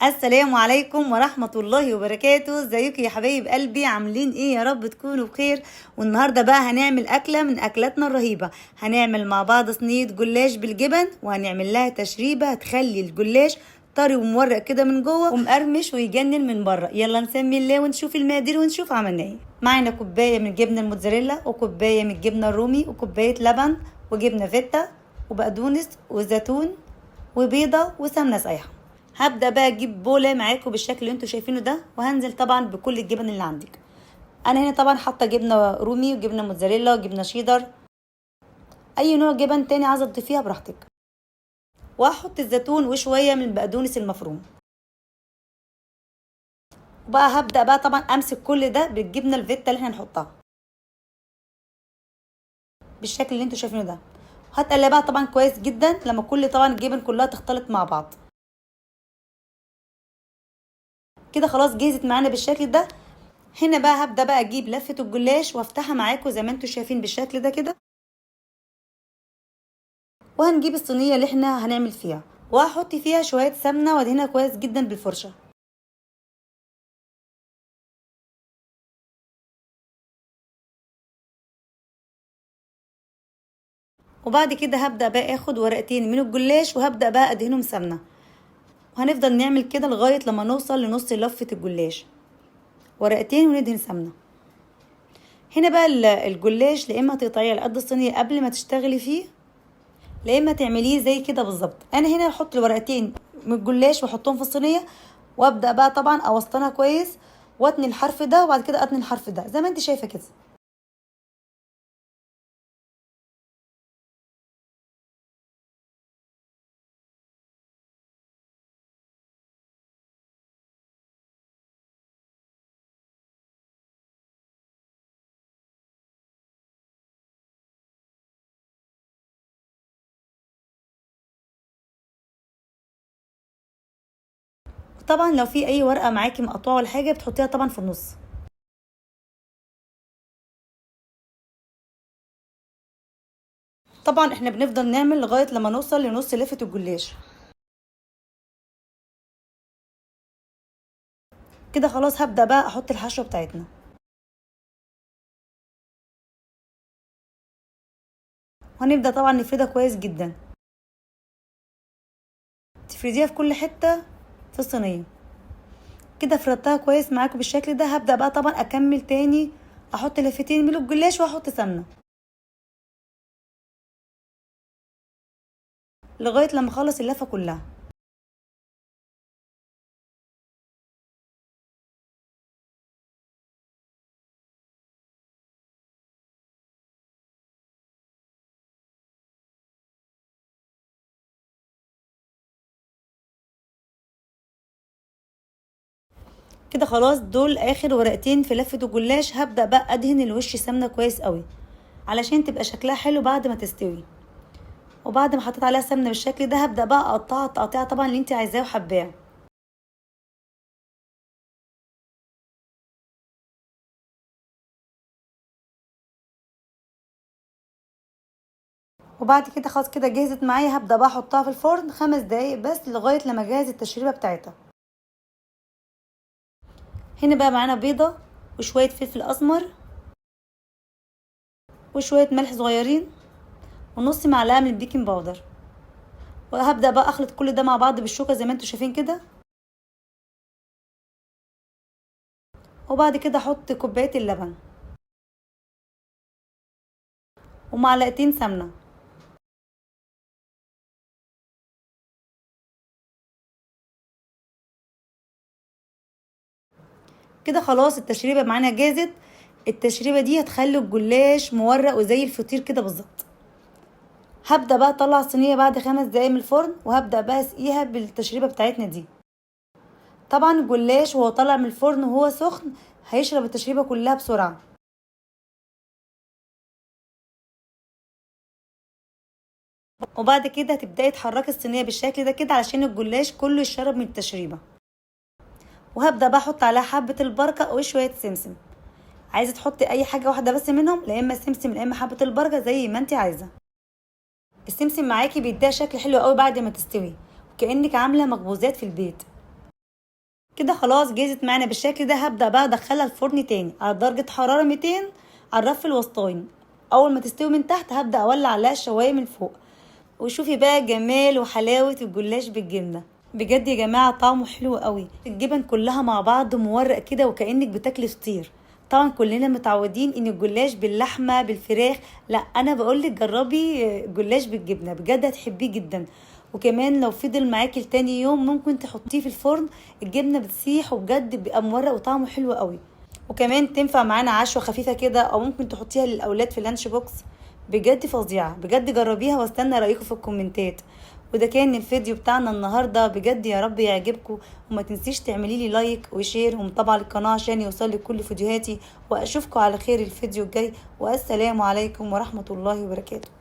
السلام عليكم ورحمة الله وبركاته. ازيكم يا حبايب قلبي؟ عاملين ايه؟ يا رب تكونوا بخير. والنهاردة بقى هنعمل أكلة من أكلاتنا الرهيبة. هنعمل مع بعض صينية جلاش بالجبن، وهنعمل لها تشريبة هتخلي الجلاش طري ومورق كده من جوه ومقرمش ويجنن من بره. يلا نسمي الله ونشوف المقادير ونشوف عملنا ايه. معانا كوباية من الجبنة الموتزاريلا، وكوباية من الجبنة الرومي، وكوباية لبن، وجبنة فيتا، وبقدونس، وزيتون، وبيضة، وسمنة سايحة. هبدأ بقى اجيب بولة معاكم بالشكل اللي انتوا شايفينه ده، وهنزل طبعا بكل الجبن اللي عندك. انا هنا طبعا حاطه جبنه رومي وجبنه موتزاريلا وجبنه شيدر، اي نوع جبن تاني عايزه تضيفيها براحتك. وهحط الزيتون وشويه من البقدونس المفروم. وبقى هبدأ بقى طبعا امسك كل ده بالجبنه الفيتا اللي احنا هنحطها بالشكل اللي انتوا شايفينه ده. هتقلبها طبعا كويس جدا لما كل طبعا الجبن كلها تختلط مع بعض. كده خلاص جهزت معانا بالشكل ده. هنا بقى هبدأ بقى اجيب لفة الجلاش وافتحها معاكم زي ما انتوا شايفين بالشكل ده كده. وهنجيب الصينية اللي احنا هنعمل فيها، وهحط فيها شوية سمنة وادهنها كويس جدا بالفرشة. وبعد كده هبدأ بقى اخد ورقتين من الجلاش وهبدأ بقى ادهنهم سمنة، وهنفضل نعمل كده لغاية لما نوصل لنص لفة الجلاش. ورقتين وندهن سمنة. هنا بقى الجلاش لا اما تقطعيه على قد الصينية قبل ما تشتغلي فيه، لا اما تعمليه زي كده بالظبط. انا هنا هحط الورقتين من الجلاش واحطهم في الصينية، وابدأ بقى طبعا اوسطنها كويس، واتني الحرف ده وبعد كده اتني الحرف ده زي ما انت شايفة كده. طبعا لو في اي ورقة معاكي مقطوعة ولا حاجة بتحطيها طبعا في النص. طبعا احنا بنفضل نعمل لغاية لما نوصل لنص لفة الجلاش. كده خلاص هبدأ بقى احط الحشوة بتاعتنا. وهنبدأ طبعا نفردها كويس جدا، تفرديها في كل حتة في الصينية. كده فردتها كويس معاكم بالشكل ده. هبدأ بقى طبعا اكمل تاني، احط لفتين من الجلاش واحط سمنة لغاية لما اخلص اللفة كلها. كده خلاص دول اخر ورقتين في لفة الجلاش. هبدأ بقى ادهن الوش سمنة كويس قوي علشان تبقى شكلها حلو بعد ما تستوي. وبعد ما حطيت عليها سمنة بالشكل ده هبدأ بقى اقطعها تقطيعة طبعا اللي انت عايزاه وحباه. وبعد كده خلاص كده جهزت معايا. هبدأ بقى احطها في الفرن 5 دقايق بس لغاية لما اجهز التشريبة بتاعتها. هنا بقى معانا بيضة وشوية فلفل اسمر وشوية ملح صغيرين ونص معلقة من البيكنج باودر. وهبدأ بقى اخلط كل ده مع بعض بالشوكة زي ما انتوا شايفين كده. وبعد كده احط كوباية اللبن ومعلقتين سمنة. كده خلاص التشريبة معانا جاهزت. التشريبة دي هتخلي الجلاش مورق وزي الفطير كده بالظبط. هبدأ بقى اطلع الصينية بعد 5 دقايق من الفرن، وهبدأ بقى اسقيها بالتشريبة بتاعتنا دي. طبعا الجلاش وهو طالع من الفرن وهو سخن هيشرب التشريبة كلها بسرعة. وبعد كده هتبدأي تحركي الصينية بالشكل ده كده علشان الجلاش كله يشرب من التشريبة. وهبدأ بقى احط عليها حبة البركة وشوية سمسم. عايزة تحطي اي حاجة واحدة بس منهم، لا اما سمسم لا اما حبة البركة زي ما انت عايزة. السمسم معاكي بيديها شكل حلو قوي بعد ما تستوي، وكأنك عاملة مخبوزات في البيت. كده خلاص جهزت معانا بالشكل ده. هبدأ بقى ادخلها الفرن تاني على درجة حرارة 200 على الرف الوسطاني. اول ما تستوي من تحت هبدأ اولع عليها الشواية من فوق. وشوفي بقى جمال وحلاوة الجلاش بالجبنة، بجد يا جماعة طعمه حلو قوي. الجبن كلها مع بعض مورق كده وكأنك بتاكلي فطير. طبعا كلنا متعودين ان الجلاش باللحمة بالفراخ، لا انا بقولك جربي جلاش بالجبنة، بجد هتحبيه جدا. وكمان لو فضل معاكي لتاني يوم ممكن تحطيه في الفرن، الجبنة بتسيح وبجد بيبقى مورق وطعمه حلو قوي. وكمان تنفع معانا عشوة خفيفة كده، او ممكن تحطيها للاولاد في اللانش بوكس. بجد فظيعة، بجد جربيها واستنى رأيكم في الكومنتات. وده كان الفيديو بتاعنا النهاردة، بجد يا رب يعجبكم. وما تنسيش تعملي لي لايك وشير ومتابعة للقناة عشان يوصل كل فيديوهاتي. واشوفكم على خير الفيديو الجاي، والسلام عليكم ورحمة الله وبركاته.